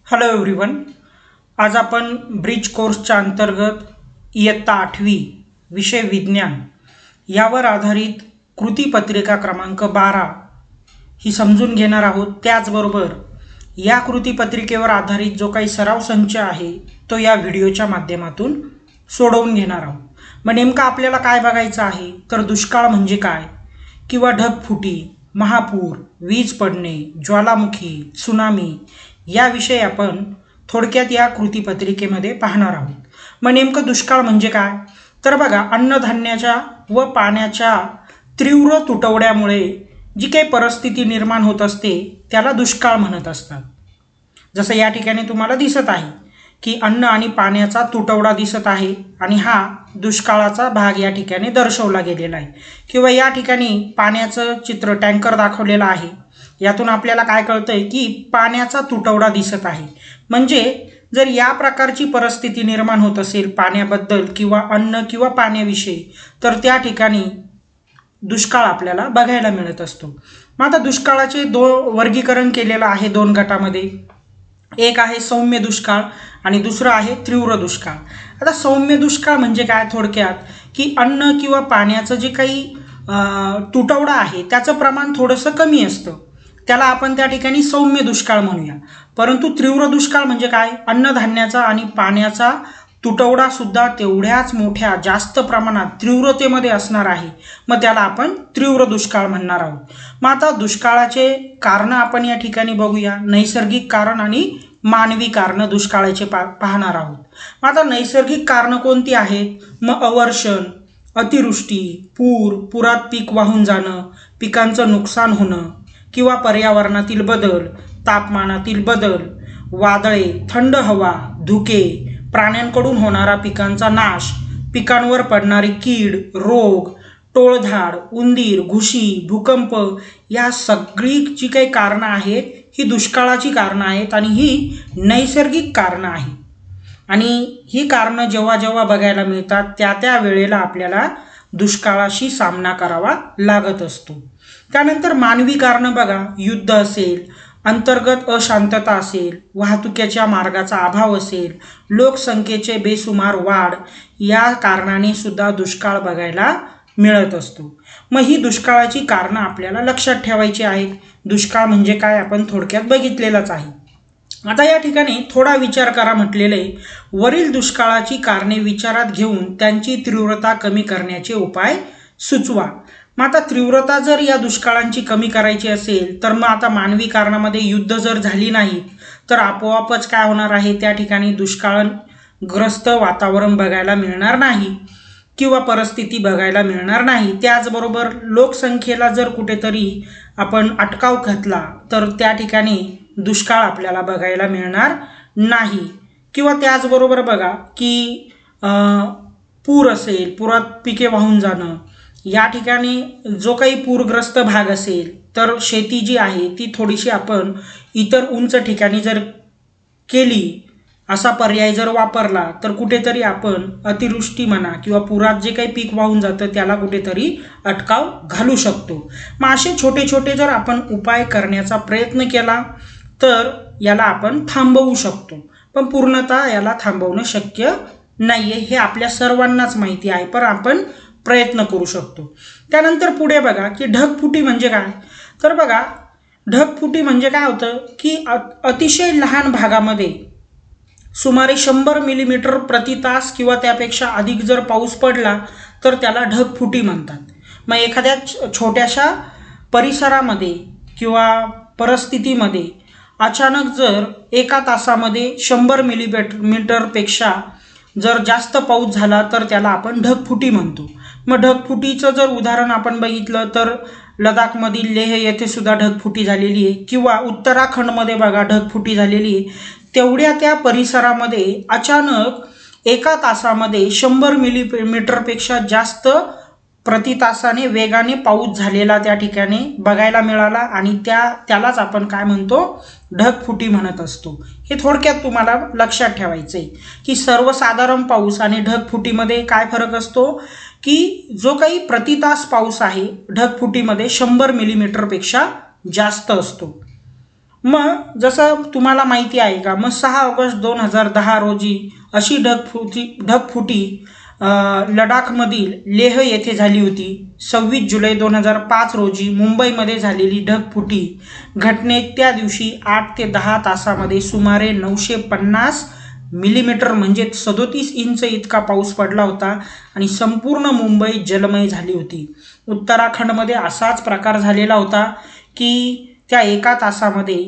Hello everyone. आज आपण bridge कोर्सच्या अंतर्गत इयत्ता 8वी विषय विज्ञान यावर आधारित कृतीपत्रिका क्रमांक 12 ही समजून घेणार आहोत. त्याचबरोबर या कृतीपत्रिकेवर आधारित जो काही सराव संच आहे तो या व्हिडिओच्या माध्यमातून सोडवून घेणार आहोत. मग नेमकं आपल्याला काय बघायचं आहे तर दुष्काळ म्हणजे काय किंवा ढगफुटी, महापूर, वीज पडणे, ज्वालामुखी, त्सुनामी याविषयी आपण थोडक्यात या कृतीपत्रिकेमध्ये पाहणार आहोत. मग नेमकं दुष्काळ म्हणजे काय तर बघा, अन्नधान्याच्या व पाण्याच्या तीव्र तुटवड्यामुळे जी काही परिस्थिती निर्माण होत असते त्याला दुष्काळ म्हणत असतात. जसं या ठिकाणी तुम्हाला दिसत आहे की अन्न आणि पाण्याचा तुटवडा दिसत आहे आणि हा दुष्काळाचा भाग या ठिकाणी दर्शवला गेलेला आहे. किंवा या ठिकाणी पाण्याचं चित्र टँकर दाखवलेलं आहे. यातून आपल्याला काय कळतंय की पाण्याचा तुटवडा दिसत आहे. म्हणजे जर या प्रकारची परिस्थिती निर्माण होत असेल पाण्याबद्दल किंवा अन्न किंवा पाण्याविषयी तर त्या ठिकाणी दुष्काळ आपल्याला बघायला मिळत असतो. मग आता दुष्काळाचे वर्गीकरण केलेलं आहे दोन गटामध्ये. एक आहे सौम्य दुष्काळ आणि दुसरं आहे तीव्र दुष्काळ. आता सौम्य दुष्काळ म्हणजे काय थोडक्यात की अन्न किंवा पाण्याचं जे काही तुटवडा आहे त्याचं प्रमाण थोडंसं कमी असतं, त्याला आपण त्या ठिकाणी सौम्य दुष्काळ म्हणूया. परंतु तीव्र दुष्काळ म्हणजे काय, अन्नधान्याचा आणि पाण्याचा तुटवडा सुद्धा तेवढ्याच मोठ्या जास्त प्रमाणात तीव्रतेमध्ये असणार आहे, मग त्याला आपण तीव्र दुष्काळ म्हणणार आहोत. मग आता दुष्काळाचे कारण आपण या ठिकाणी बघूया. नैसर्गिक कारण आणि मानवी कारणं दुष्काळाचे पाहणार आहोत. मग आता नैसर्गिक कारणं कोणती आहेत, मग अवर्षण, अतिवृष्टी, पुरात पीक वाहून जाणं, पिकांचं नुकसान होणं किंवा पर्यावरणातील बदल, तापमानातील बदल, वादळे, थंड हवा, धुके, प्राण्यांकडून होणारा पिकांचा नाश, पिकांवर पडणारी कीड, रोग, टोळधाड, उंदीर, घुशी, भूकंप या सगळी जी काही कारणं आहेत ही दुष्काळाची कारणं आहेत आणि ही नैसर्गिक कारणं आहेत. आणि ही कारणं जेव्हा जेव्हा बघायला मिळतात त्या वेळेला आपल्याला दुष्काळाशी सामना करावा लागत असतो. त्यानंतर मानवी कारणं बघा, युद्ध असेल, अंतर्गत अशांतता असेल, वाहतुकीच्या मार्गाचा अभाव असेल, लोकसंख्येचे बेसुमार वाढ या कारणाने सुद्धा दुष्काळ बघायला मिळत असतो. मग ही दुष्काळाची कारणं आपल्याला लक्षात ठेवायची आहेत. दुष्काळ म्हणजे काय आपण थोडक्यात बघितलेलंच आहे. आता या ठिकाणी थोडा विचार करा म्हटलेले, वरील दुष्काळाची कारणे विचारात घेऊन त्यांची तीव्रता कमी करण्याचे उपाय सुचवा. मग आता तीव्रता जर या दुष्काळांची कमी करायची असेल तर मग आता मानवी कारणामध्ये युद्ध जर झाली नाही तर आपोआपच काय होणार आहे, त्या ठिकाणी दुष्काळग्रस्त वातावरण बघायला मिळणार नाही किंवा परिस्थिती बघायला मिळणार नाही. त्याचबरोबर लोकसंख्येला जर कुठेतरी आपण अटकाव घातला तर त्या ठिकाणी दुष्काळ आपल्याला बघायला मिळणार नाही. किंवा त्याचबरोबर बघा की पूर असेल, पुरात पिके वाहून जाणं, या ठिकाणी जो काही पूरग्रस्त भाग असेल तर शेती जी आहे ती थोडीशी आपण इतर उंच ठिकाणी जर केली, असा पर्याय जर वापरला तर कुठेतरी आपण अतिवृष्टी म्हणा किंवा पुरात जे काही पीक वाहून जातं त्याला कुठेतरी अटकाव घालू शकतो. मग असे छोटे छोटे जर आपण उपाय करण्याचा प्रयत्न केला तर याला आपण थांबवू शकतो. पण पूर्णतः याला थांबवणं शक्य नाही आहे, हे आपल्या सर्वांनाच माहिती आहे, पण आपण प्रयत्न करू शकतो. त्यानंतर पुढे बघा की ढगफुटी म्हणजे काय तर बघा, ढगफुटी म्हणजे काय होतं की अतिशय लहान भागामध्ये सुमारे 100 मिलीमीटर प्रति तास किंवा त्यापेक्षा अधिक जर पाऊस पडला तर त्याला ढगफुटी म्हणतात. मग एखाद्या छोट्याशा परिसरामध्ये किंवा परिस्थितीमध्ये अचानक जर एका तासामध्ये 100 मिलीमीटरपेक्षा जर जास्त पाऊस झाला तर त्याला आपण ढगफुटी म्हणतो. मग ढगफुटीचं जर उदाहरण आपण बघितलं तर लडाखमधील लेह येथे सुद्धा ढगफुटी झालेली आहे किंवा उत्तराखंडमध्ये बघा ढगफुटी झालेली आहे. तेवढ्या त्या परिसरामध्ये अचानक एका तासामध्ये 100 मिलीमीटरपेक्षा जास्त प्रति तासाने वेगाने पाऊस झालेला त्या ठिकाणी बघायला मिळाला आणि त्यालाच आपण काय म्हणतो, ढगफुटी म्हणत असतो. हे थोडक्यात तुम्हाला लक्षात ठेवायचं आहे की सर्वसाधारण पाऊस आणि ढगफुटीमध्ये काय फरक असतो की जो काही प्रति तास पाऊस आहे ढगफुटीमध्ये 100 मिलीमीटरपेक्षा जास्त असतो. मग जसं तुम्हाला माहिती आहे का, मग 6 ऑगस्ट 2010 रोजी अशी ढगफुटी लडाखमधील लेह येथे झाली होती. 26 जुलै 2005 रोजी मुंबईमध्ये झालेली ढगफुटी घटनेत त्या दिवशी 8 ते 10 तासामध्ये सुमारे 950 मिलीमीटर म्हणजे 37 इंच इतका पाऊस पडला होता आणि संपूर्ण मुंबई जलमय झाली होती. उत्तराखंडमध्ये असाच प्रकार झालेला होता की त्या एका तासामध्ये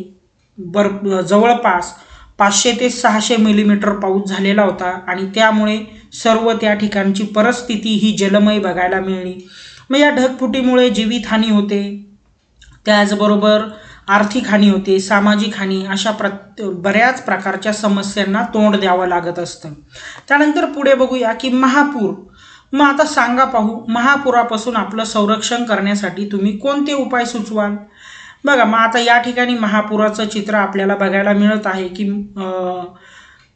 जवळपास 500 ते 600 मिलीमीटर पाऊस झालेला होता आणि त्यामुळे सर्व त्या ठिकाणची परिस्थिती ही जलमय बघायला मिळाली. मग या ढगफुटीमुळे जीवितहानी होते, त्याचबरोबर आर्थिक हानी होते, सामाजिक हानी, अशा बऱ्याच प्रकारच्या समस्यांना तोंड द्यावं लागत असतं. त्यानंतर पुढे बघूया की महापूर. मग आता सांगा पाहू, महापुरापासून आपलं संरक्षण करण्यासाठी तुम्ही कोणते उपाय सुचवाल? बघा, मग आता या ठिकाणी महापुराचं चित्र आपल्याला बघायला मिळत आहे की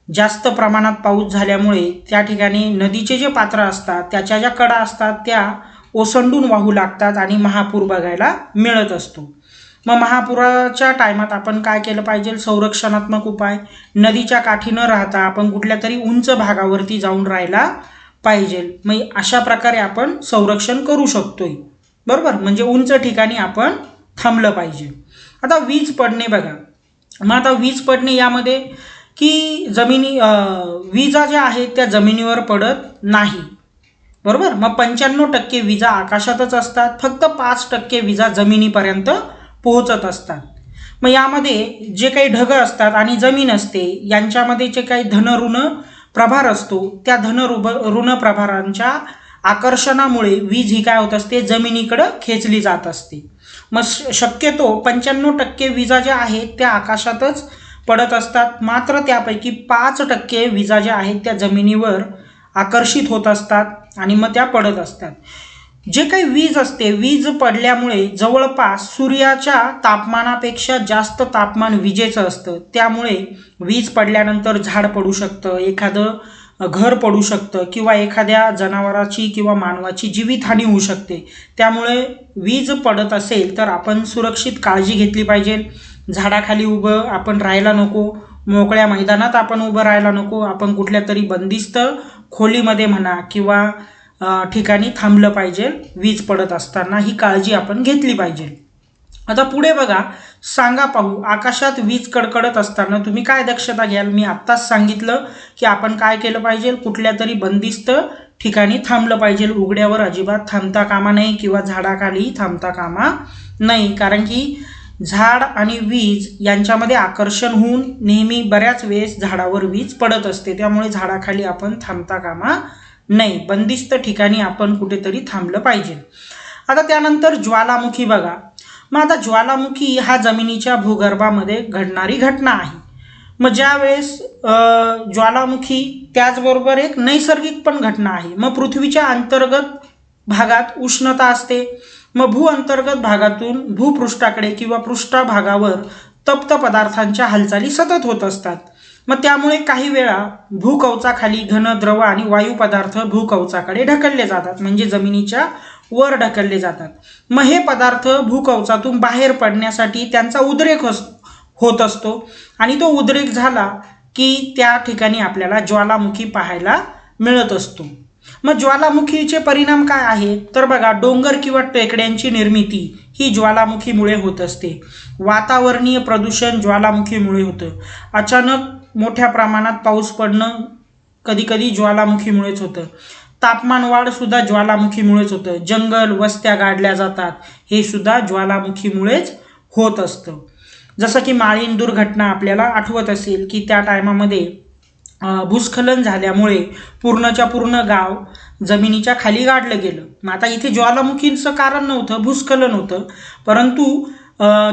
जास्त प्रमाणात पाऊस झाल्यामुळे त्या ठिकाणी नदीचे जे पात्र असतात, त्याच्या ज्या कडा असतात त्या ओसंडून वाहू लागतात आणि महापूर बघायला मिळत असतो. मग महापुराच्या टायमात आपण काय केलं पाहिजे? संरक्षणात्मक उपाय, नदीच्या काठी न राहता आपण कुठल्या तरी उंच भागावरती जाऊन राहायला पाहिजे. मग अशा प्रकारे आपण संरक्षण करू शकतोय, बरोबर, म्हणजे उंच ठिकाणी आपण थांबलं पाहिजे. आता वीज पडणे बघा, मग आता वीज पडणे यामध्ये की विजा ज्या आहेत त्या जमिनीवर पडत नाही, बरोबर. मग 95% विजा आकाशातच असतात, फक्त 5% विजा जमिनीपर्यंत पोहोचत असतात. मग यामध्ये जे काही ढग असतात आणि जमीन असते यांच्यामध्ये जे काही धन ऋण प्रभार असतो, त्या धन ऋण प्रभारांच्या आकर्षणामुळे वीज ही काय होत असते? जमिनीकडे खेचली जात असते. मग शक्यतो 95% विजा ज्या आहेत त्या आकाशातच पडत असतात, मात्र त्यापैकी 5% विजा ज्या आहेत त्या जमिनीवर आकर्षित होत असतात आणि मग त्या पडत असतात. जे काही वीज असते, वीज पडल्यामुळे जवळपास सूर्याच्या तापमानापेक्षा जास्त तापमान विजेचं असतं. त्यामुळे वीज पडल्यानंतर झाड पडू शकतं, एखादं घर पडू शकतं किंवा एखाद्या जनावराची किंवा मानवाची जीवितहानी होऊ शकते. त्यामुळे वीज पडत असेल तर आपण सुरक्षित काळजी घेतली पाहिजे. झाडाखाली उभं आपण राहायला नको, मोकळ्या मैदानात आपण उभं राहायला नको, आपण कुठल्या तरी बंदिस्त खोलीमध्ये म्हणा किंवा ठिकाणी थांबलं पाहिजे. वीज पडत असताना ही काळजी आपण घेतली पाहिजे. आता पुढे बघा, सांगा पाहू, आकाशात वीज कडकडत असताना तुम्ही काय दक्षता घ्याल? मी आत्ताच सांगितलं की आपण काय केलं पाहिजे? कुठल्या तरी बंदिस्त ठिकाणी थांबलं पाहिजे. उघड्यावर अजिबात थांबता कामा नये किंवा झाडाखाली थांबता कामा नाही, कारण की झाड आणि वीज यांच्यामध्ये आकर्षण होऊन नेहमी बऱ्याच वेळेस झाडावर वीज पडत असते. त्यामुळे झाडाखाली आपण थांबता कामा नाही, बंदिस्त ठिकाणी आपण कुठेतरी थांबलं पाहिजे. आता त्यानंतर ज्वालामुखी बघा. मग आता ज्वालामुखी हा जमिनीच्या भूगर्भामध्ये घडणारी घटना आहे. मग ज्यावेळेस ज्वालामुखी त्याचबरोबर एक नैसर्गिक पण घटना आहे. मग पृथ्वीच्या अंतर्गत भागात उष्णता असते, मग भूअंतर्गत भागातून भूपृष्ठाकडे किंवा पृष्ठभागावर तप्त पदार्थांच्या हालचाली सतत होत असतात. मग त्यामुळे काही वेळा भूकवचाखाली घन, द्रव आणि वायू पदार्थ भूकवचाकडे ढकलले जातात, म्हणजे जमिनीच्या वर ढकलले जातात. मग हे पदार्थ भूकवचातून बाहेर पडण्यासाठी त्यांचा उद्रेक होत असतो आणि तो उद्रेक झाला की त्या ठिकाणी आपल्याला ज्वालामुखी पाहायला मिळत असतो. मग ज्वालामुखीचे परिणाम काय आहेत? तर बघा, डोंगर किंवा टेकड्यांची निर्मिती ही ज्वालामुखीमुळे होत असते. वातावरणीय प्रदूषण ज्वालामुखीमुळे होतं. अचानक मोठ्या प्रमाणात पाऊस पडणं कधी ज्वालामुखीमुळेच होतं. तापमान वाढ सुद्धा ज्वालामुखीमुळेच होतं. जंगल, वस्त्या गाडल्या जातात, हे सुद्धा ज्वालामुखीमुळेच होत असतं. जसं की माळीण दुर्घटना आपल्याला आठवत असेल की त्या टायमामध्ये भूस्खलन झाल्यामुळे पूर्णच्या पूर्ण गाव जमिनीच्या खाली गाडलं गेलं. मग आता इथे ज्वालामुखीचं कारण नव्हतं, भूस्खलन होतं, परंतु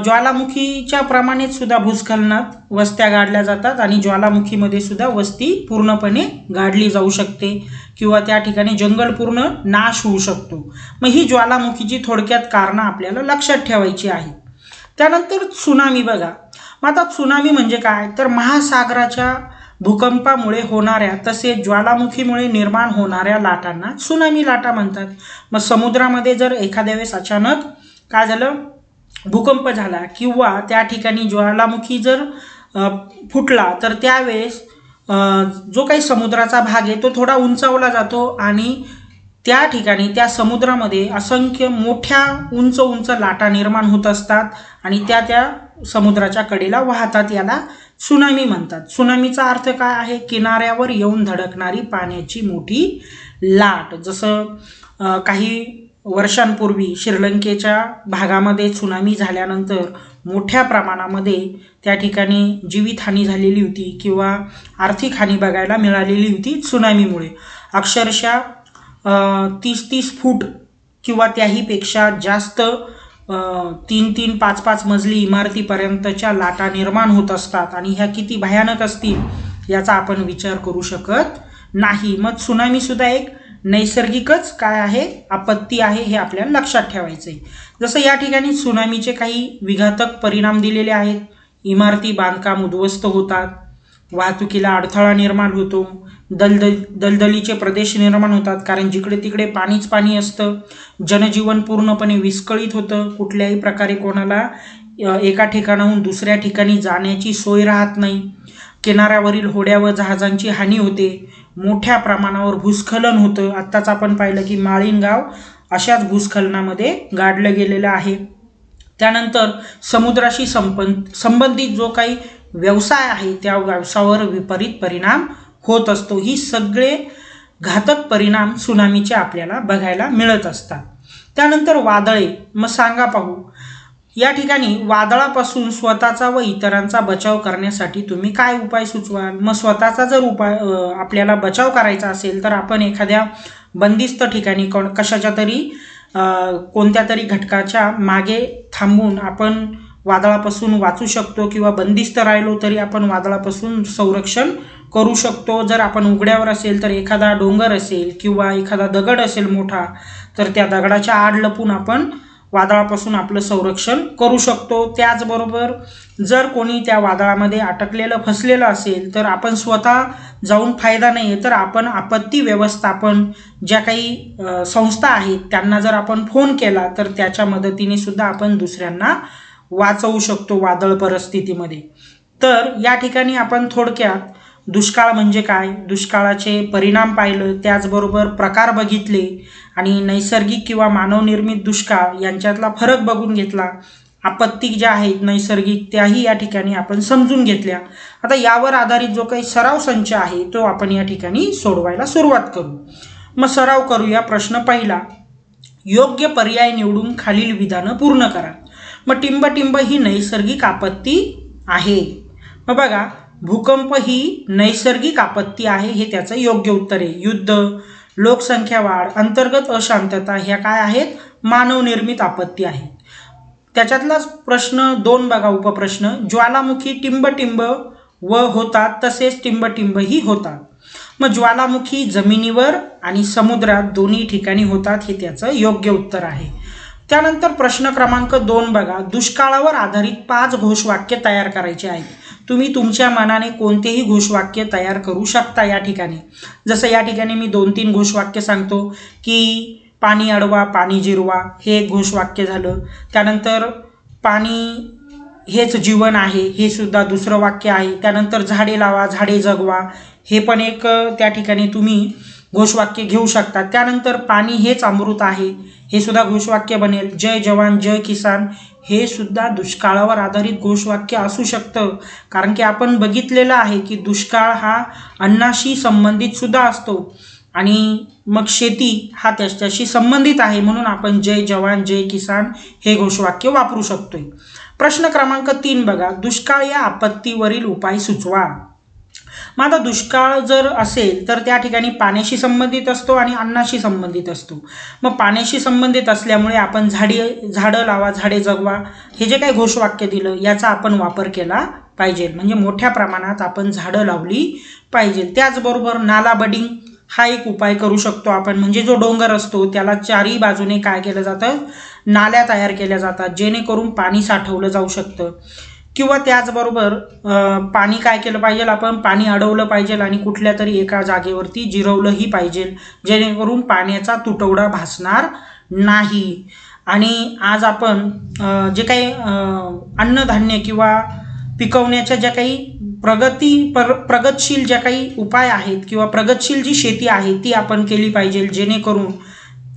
ज्वालामुखीच्या प्रमाणेच सुद्धा भूस्खलनात वस्त्या गाडल्या जातात आणि ज्वालामुखीमध्ये सुद्धा वस्ती पूर्णपणे गाडली जाऊ शकते किंवा त्या ठिकाणी जंगल पूर्ण नाश होऊ शकतो. मग ही ज्वालामुखीची थोडक्यात कारणं आपल्याला लक्षात ठेवायची आहेत. त्यानंतर त्सुनामी बघा. मग आता त्सुनामी म्हणजे काय? तर महासागराच्या भूकंपामुळे होणाऱ्या तसेच ज्वालामुखीमुळे निर्माण होणाऱ्या लाटांना त्सुनामी लाटा म्हणतात. मग समुद्रामध्ये जर एखाद्या वेळेस अचानक काय झालं, भूकंप झाला किंवा त्या ठिकाणी ज्वालामुखी जर फुटला तर त्यावेळेस जो काही समुद्राचा भाग आहे तो थोडा उंचावला जातो आणि त्या ठिकाणी त्या समुद्रामध्ये असंख्य मोठ्या उंच उंच लाटा निर्माण होत असतात आणि त्या समुद्राच्या कडेला वाहतात. याला सुनामी म्हणतात. सुनामीचा अर्थ काय आहे? किनाऱ्यावर येऊन धडकणारी पाण्याची मोठी लाट. जसं काही वर्षांपूर्वी श्रीलंकेच्या भागामध्ये सुनामी झाल्यानंतर मोठ्या प्रमाणामध्ये त्या ठिकाणी जीवितहानी झालेली होती किंवा आर्थिक हानी बघायला मिळालेली होती सुनामीमुळे. अक्षरशः 30-30 फूट किंवा त्याहीपेक्षा जास्त 3-3, 5-5 मजली इमारतीपर्यंतच्या लाटा निर्माण होत असतात आणि ह्या किती भयानक असतील याचा आपण विचार करू शकत नाही. मग सुनामीसुद्धा एक नैसर्गिकच काय आहे? आपत्ती आहे, हे आपल्याला लक्षात ठेवायचं आहे. जसं या ठिकाणी सुनामीचे काही विघातक परिणाम दिलेले आहेत. इमारती बांधकाम उद्ध्वस्त होतात, वाहतुकीला अडथळा निर्माण होतो, दलदलीचे प्रदेश निर्माण होतात कारण जिकडे तिकडे पाणीच पाणी असतं. जनजीवन पूर्णपणे विस्कळीत होतं. कुठल्याही प्रकारे कोणाला एका ठिकाणाहून दुसऱ्या ठिकाणी जाण्याची सोय राहत नाही. किनाऱ्यावरील होड्या व जहाजांची हानी होते. मोठ्या प्रमाणावर भूस्खलन होतं. आत्ताच आपण पाहिलं की माळीण गाव अशाच भूस्खलनामध्ये गाडलं गेलेलं आहे. त्यानंतर समुद्राशी संबंधित जो काही व्यवसाय आहे त्या व्यवसायावर विपरीत परिणाम होत असतो. ही सगळे घातक परिणाम सुनामीचे आपल्याला बघायला मिळत असतात. त्यानंतर वादळे. मग सांगा पाहू, या ठिकाणी वादळापासून स्वतःचा व इतरांचा बचाव करण्यासाठी तुम्ही काय उपाय सुचवाल? मग स्वतःचा जर आपल्याला बचाव करायचा असेल तर आपण एखाद्या बंदिस्त ठिकाणी कशाच्या तरी कोणत्या तरी घटकाच्या मागे थांबून आपण वादळापासून वाचू शकतो किंवा बंदिस्त राहिलो तरी आपण वादळापासून संरक्षण करू शकतो. जर आपण उघड्यावर असेल तर एखादा डोंगर असेल किंवा एखादा दगड असेल मोठा तर त्या दगडाच्या आड लपून आपण वादळापासून आपलं संरक्षण करू शकतो. त्याचबरोबर जर कोणी त्या वादळामध्ये अटकलेलं फसलेलं असेल तर आपण स्वतः जाऊन फायदा नाही आहे, तर आपण आपत्ती व्यवस्थापन ज्या काही संस्था आहेत त्यांना जर आपण फोन केला तर त्याच्या मदतीने सुद्धा आपण दुसऱ्यांना वाचवू शकतो वादळ परिस्थितीमध्ये. तर या ठिकाणी आपण थोडक्यात दुष्काळ म्हणजे काय, दुष्काळाचे परिणाम पाहिलं, त्याचबरोबर प्रकार बघितले आणि नैसर्गिक किंवा मानवनिर्मित दुष्काळ यांच्यातला फरक बघून घेतला. आपत्ती ज्या आहेत नैसर्गिक त्याही या ठिकाणी आपण समजून घेतल्या. आता यावर आधारित जो काही सराव संच आहे तो आपण या ठिकाणी सोडवायला सुरुवात करू. मग सराव करूया. प्रश्न पहिला, योग्य पर्याय निवडून खालील विधानं पूर्ण करा. मग टिंब ही नैसर्गिक आपत्ती आहे. मग बघा, भूकंप ही नैसर्गिक आपत्ती आहे, हे त्याचं योग्य उत्तर आहे. युद्ध, लोकसंख्या वाढ, अंतर्गत अशांतता ह्या काय आहेत? मानवनिर्मित आपत्ती आहेत. त्याच्यातलाच प्रश्न 2 बघा, उपप्रश्न, ज्वालामुखी टिंब व होतात तसेच टिंबही होतात. मग ज्वालामुखी जमिनीवर आणि समुद्रात दोन्ही ठिकाणी होतात, हे त्याचं योग्य उत्तर आहे. त्यानंतर प्रश्न क्रमांक 2 बघा, दुष्काळावर आधारित 5 घोषवाक्य तयार करायचे आहेत. तुम्ही तुमच्या मनाने कोणतेही घोषवाक्य तयार करू शकता या ठिकाणी. जसं या ठिकाणी मी 2-3 घोषवाक्य सांगतो की पाणी अडवा, पाणी जिरवा, हे एक घोषवाक्य झालं. त्यानंतर पाणी हेच जीवन आहे, हे सुद्धा दुसरं वाक्य आहे. त्यानंतर झाडे लावा, झाडे जगवा, हे पण एक त्या ठिकाणी तुम्ही घोषवाक्य घेऊ शकता. त्यानंतर पाणी हेच अमृत आहे, हे सुद्धा घोषवाक्य बनेल. जय जवान जय किसान, हे सुद्धा दुष्काळावर आधारित घोषवाक्य असू शकतं. कारण की आपण बघितलेलं आहे की दुष्काळ हा अन्नाशी संबंधित सुद्धा असतो आणि मग शेती हा त्याच्याशी संबंधित आहे, म्हणून आपण जय जवान जय किसान हे घोषवाक्य वापरू शकतोय. प्रश्न क्रमांक 3 बघा, दुष्काळ या आपत्तीवरील उपाय सुचवा. मग आता दुष्काळ जर असेल तर त्या ठिकाणी पाण्याशी संबंधित असतो आणि अन्नाशी संबंधित असतो. मग पाण्याशी संबंधित असल्यामुळे आपण झाडं लावा, झाडे जगवा, हे जे काही घोषवाक्य दिलं याचा आपण वापर केला पाहिजे. म्हणजे मोठ्या प्रमाणात आपण झाडं लावली पाहिजे. त्याचबरोबर नाला बडिंग हा एक उपाय करू शकतो आपण. म्हणजे जो डोंगर असतो त्याला चारही बाजूने काय केलं जातं, नाल्या तयार केल्या जातात, जेणेकरून पाणी साठवलं जाऊ शकतं. किंवा त्याचबरोबर पाणी काय केलं पाहिजे, आपण पाणी अडवलं पाहिजे आणि कुठल्या तरी एका जागेवरती जिरवलंही पाहिजे, जेणेकरून पाण्याचा तुटवडा भासणार नाही. आणि आज आपण जे काही अन्नधान्य किंवा पिकवण्याच्या ज्या काही प्रगतशील ज्या काही उपाय आहेत किंवा प्रगतशील जी शेती आहे ती आपण केली पाहिजे, जेणेकरून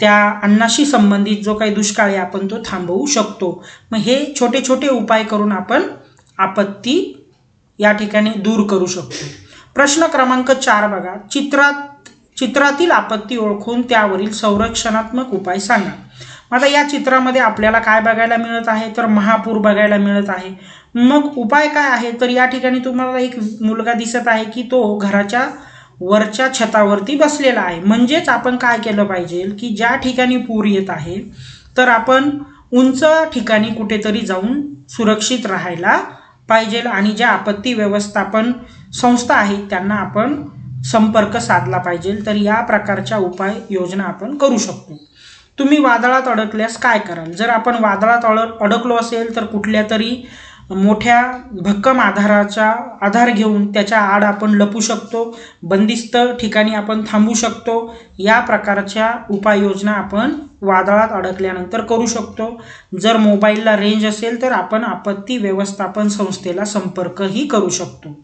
त्या अन्नाशी संबंधित जो काही दुष्काळ आहे आपण तो थांबवू शकतो. मग हे छोटे छोटे उपाय करून आपण आपत्ती या ठिकाणी दूर करू शकतो. प्रश्न क्रमांक 4 बघा, चित्रातील आपत्ती ओळखून त्यावरील संरक्षणात्मक उपाय सांगा. आता या चित्रामध्ये आपल्याला काय बघायला मिळत आहे, तर महापूर बघायला मिळत आहे. मग उपाय काय आहे, तर या ठिकाणी तुम्हाला एक मुलगा दिसत आहे की तो घराच्या वरच्या छतावरती बसलेला आहे. म्हणजेच आपण काय केलं पाहिजे की ज्या ठिकाणी पूर येत आहे तर आपण उंच ठिकाणी कुठेतरी जाऊन सुरक्षित राहायला पाहिजे आणि ज्या आपत्ती व्यवस्थापन संस्था आहेत त्यांना आपण संपर्क साधला पाहिजे. तर या प्रकारच्या उपाय योजना आपण करू शकतो. तुम्ही वादळात अडकल्यास काय कराल? जर आपण वादळात अडकलो असेल तर कुठल्या तरी मोठ्या भक्कम आधार घेऊन त्याच्या आड आपण लपू शकतो, बंदिस्त ठिकाणी आपण थांबू शकतो. या प्रकारच्या उपाययोजना आपण वादळात अडकल्यानंतर करू शकतो. जर मोबाईलला रेंज असेल तर आपण आपत्ती व्यवस्थापन संस्थेला संपर्कही करू शकतो.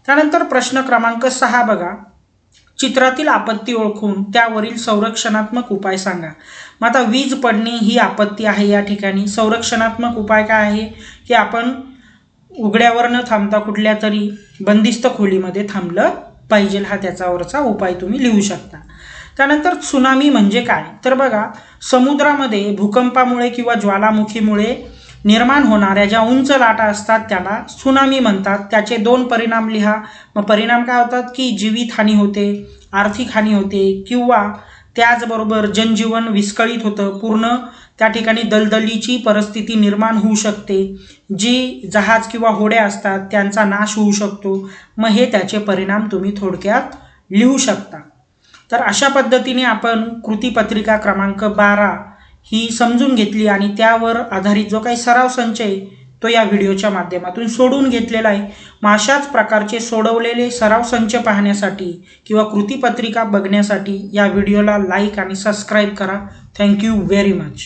त्यानंतर प्रश्न क्रमांक 6 बघा, चित्रातील आपत्ती ओळखून त्यावरील संरक्षणात्मक उपाय सांगा. मग आता वीज पडणे ही आपत्ती आहे. या ठिकाणी संरक्षणात्मक उपाय काय आहे की आपण उघड्यावर न थांबता कुठल्या तरी बंदिस्त खोलीमध्ये थांबलं पाहिजे. हा त्याच्यावरचा उपाय तुम्ही लिहू शकता. त्यानंतर त्सुनामी म्हणजे काय, तर बघा समुद्रामध्ये भूकंपामुळे किंवा ज्वालामुखीमुळे निर्माण होणाऱ्या ज्या उंच लाटा असतात त्याला त्सुनामी म्हणतात. त्याचे 2 परिणाम लिहा. मग परिणाम काय होतात की जीवितहानी होते, आर्थिक हानी होते किंवा त्याचबरोबर जनजीवन विस्कळीत होतं. पूर्ण त्या ठिकाणी दलदलीची परिस्थिती निर्माण होऊ शकते. जी जहाज किंवा होड्या असतात त्यांचा नाश होऊ शकतो. मग हे त्याचे परिणाम तुम्ही थोडक्यात लिहू शकता. तर अशा पद्धतीने आपण कृतीपत्रिका क्रमांक 12 ही समजून घेतली आणि त्यावर आधारित जो काही सराव संच आहे तो या व्हिडिओच्या माध्यमातून सोडवून घेतलेला आहे. मग अशाच प्रकारचे सोडवलेले सराव संच पाहण्यासाठी किंवा कृतीपत्रिका बघण्यासाठी या व्हिडिओला लाईक आणि सबस्क्राईब करा. Thank you very much.